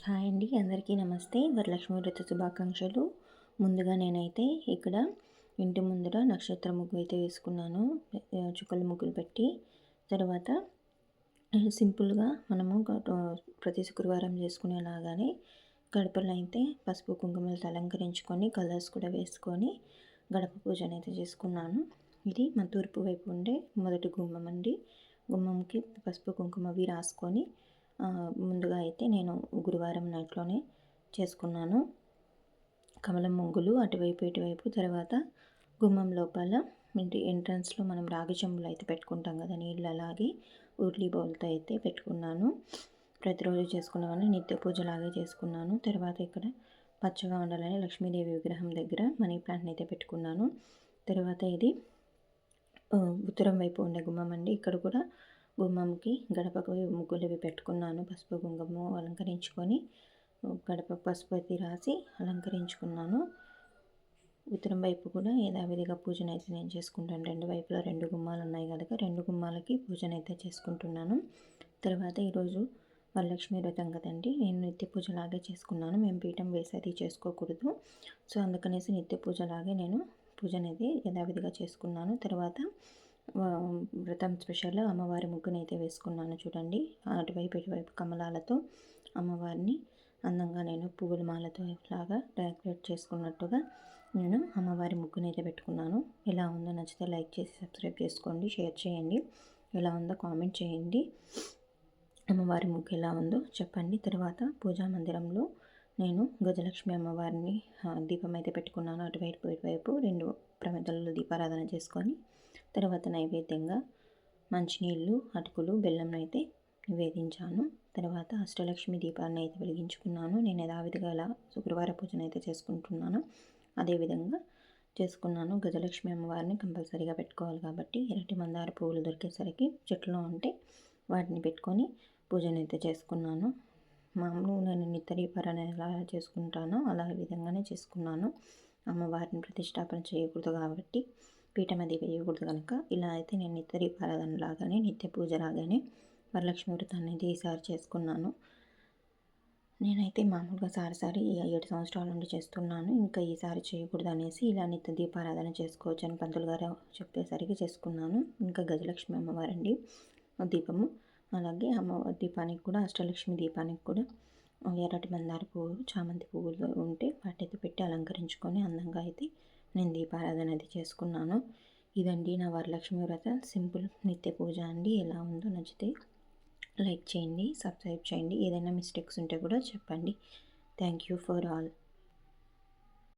Hi అండి, అందరికీ నమస్తే. వరలక్ష్మి వ్రత శుభాకాంక్షలు. ముందుగా నేనైతే ఇక్కడ ఇంటి ముందర నక్షత్ర ముగ్గు అయితే వేసుకున్నాను, చుక్కల ముగ్గులు పెట్టి. తర్వాత సింపుల్గా మనము ప్రతి శుక్రవారం చేసుకునేలాగానే గడపలో అయితే పసుపు కుంకుమలతో అలంకరించుకొని కలర్స్ కూడా వేసుకొని గడప పూజను అయితే చేసుకున్నాను. ఇది మా తూర్పు వైపు ఉండే మొదటి గుమ్మం అండి. గుమ్మంకి పసుపు కుంకుమవి రాసుకొని ముందుగా అయితే నేను గురువారం నైట్లోనే చేసుకున్నాను కమలం ముగ్గులు అటువైపు ఇటువైపు. తర్వాత గుమ్మం లోపల ఇంటి ఎంట్రన్స్లో మనం రాగి చెంబులు అయితే పెట్టుకుంటాం కదా నీళ్ళు, అలాగే ఉర్లీ బౌల్తో అయితే పెట్టుకున్నాను. ప్రతిరోజు చేసుకున్నవన్నీ నిత్య పూజలాగే చేసుకున్నాను. తర్వాత ఇక్కడ పచ్చగా ఉండాలని లక్ష్మీదేవి విగ్రహం దగ్గర మనీ ప్లాంట్ని అయితే పెట్టుకున్నాను. తర్వాత ఇది ఉత్తరం వైపు ఉండే గుమ్మం అండి. ఇక్కడ కూడా గుమ్మంకి గడపకు ముగ్గులు ఇవి పెట్టుకున్నాను. పసుపు కుంకుమ అలంకరించుకొని గడప పసుపు అయితే రాసి అలంకరించుకున్నాను. ఉత్తరం వైపు కూడా యథావిధిగా పూజను అయితే నేను చేసుకుంటాను. రెండు వైపులా రెండు గుమ్మాలు ఉన్నాయి కనుక రెండు గుమ్మాలకి పూజను అయితే చేసుకుంటున్నాను. తర్వాత ఈరోజు వరలక్ష్మి వ్రతం కదండి, నేను నిత్య పూజలాగే చేసుకున్నాను. మేము పీఠం వేసి అది చేసుకోకూడదు, సో అందుకనేసి నిత్య పూజలాగే నేను పూజనైతే యథావిధిగా చేసుకున్నాను. తర్వాత వ్రతం స్పెషల్ అమ్మవారి ముగ్గునైతే వేసుకున్నాను. చూడండి, అటువైపు ఇటువైపు కమలాలతో అమ్మవారిని అందంగా నేను పువ్వుల మాలతో లాగా డెకరేట్ చేసుకున్నట్టుగా నేను అమ్మవారి ముగ్గునైతే పెట్టుకున్నాను. ఎలా ఉందో నచ్చితే లైక్ చేసి సబ్స్క్రైబ్ చేసుకోండి, షేర్ చేయండి. ఎలా ఉందో కామెంట్ చేయండి. అమ్మవారి ముగ్గు ఎలా ఉందో చెప్పండి. తర్వాత పూజా మందిరంలో నేను గజలక్ష్మి అమ్మవారిని దీపం అయితే పెట్టుకున్నాను. అటువైపు ఇటువైపు రెండు ప్రమిదలలో దీపారాధన చేసుకొని తర్వాత నైవేద్యంగా మంచినీళ్ళు, అటుకులు, బెల్లం అయితే నివేదించాను. తర్వాత అష్టలక్ష్మి దీపాన్ని అయితే వెలిగించుకున్నాను. నేను యథావిధిగా ఇలా శుక్రవార పూజను అయితే చేసుకుంటున్నాను, అదేవిధంగా చేసుకున్నాను. గజలక్ష్మి అమ్మవారిని కంపల్సరీగా పెట్టుకోవాలి కాబట్టి ఎర్రటి మందార పువ్వులు దొరికేసరికి చెట్లో ఉంటే వాటిని పెట్టుకొని పూజను అయితే చేసుకున్నాను. మామూలు నేను నిత్య దీపారాధన ఎలా చేసుకుంటానో అలా విధంగానే చేసుకున్నాను. అమ్మవారిని ప్రతిష్టాపన చేయకూడదు కాబట్టి పీఠం అది వేయకూడదు కనుక ఇలా అయితే నేను నిత్య దీపారాధన లాగానే నిత్య పూజ లాగానే వరలక్ష్మి వ్రతాన్ని అయితే ఈసారి చేసుకున్నాను. నేనైతే మామూలుగా సారి 7 సంవత్సరాల నుండి చేస్తున్నాను. ఇంకా ఈసారి చేయకూడదు అనేసి ఇలా నిత్య దీపారాధన చేసుకోవచ్చు అని పంతులు గారు చెప్పేసరికి చేసుకున్నాను. ఇంకా గజలక్ష్మి అమ్మవారండి దీపము, అలాగే అమ్మవారి దీపానికి కూడా అష్టలక్ష్మి దీపానికి కూడా ఎర్రటి మందార పువ్వు, చామంతి పువ్వులు ఉంటే వాటితో పెట్టి అలంకరించుకొని అందంగా అయితే నేను దీపారాధన అది చేసుకున్నాను. ఇదండి నా వరలక్ష్మి వ్రత సింపుల్ నిత్య పూజ అండి. ఎలా ఉందో నచ్చితే లైక్ చేయండి, సబ్స్క్రైబ్ చేయండి. ఏదైనా మిస్టేక్స్ ఉంటే కూడా చెప్పండి. Thank you for all.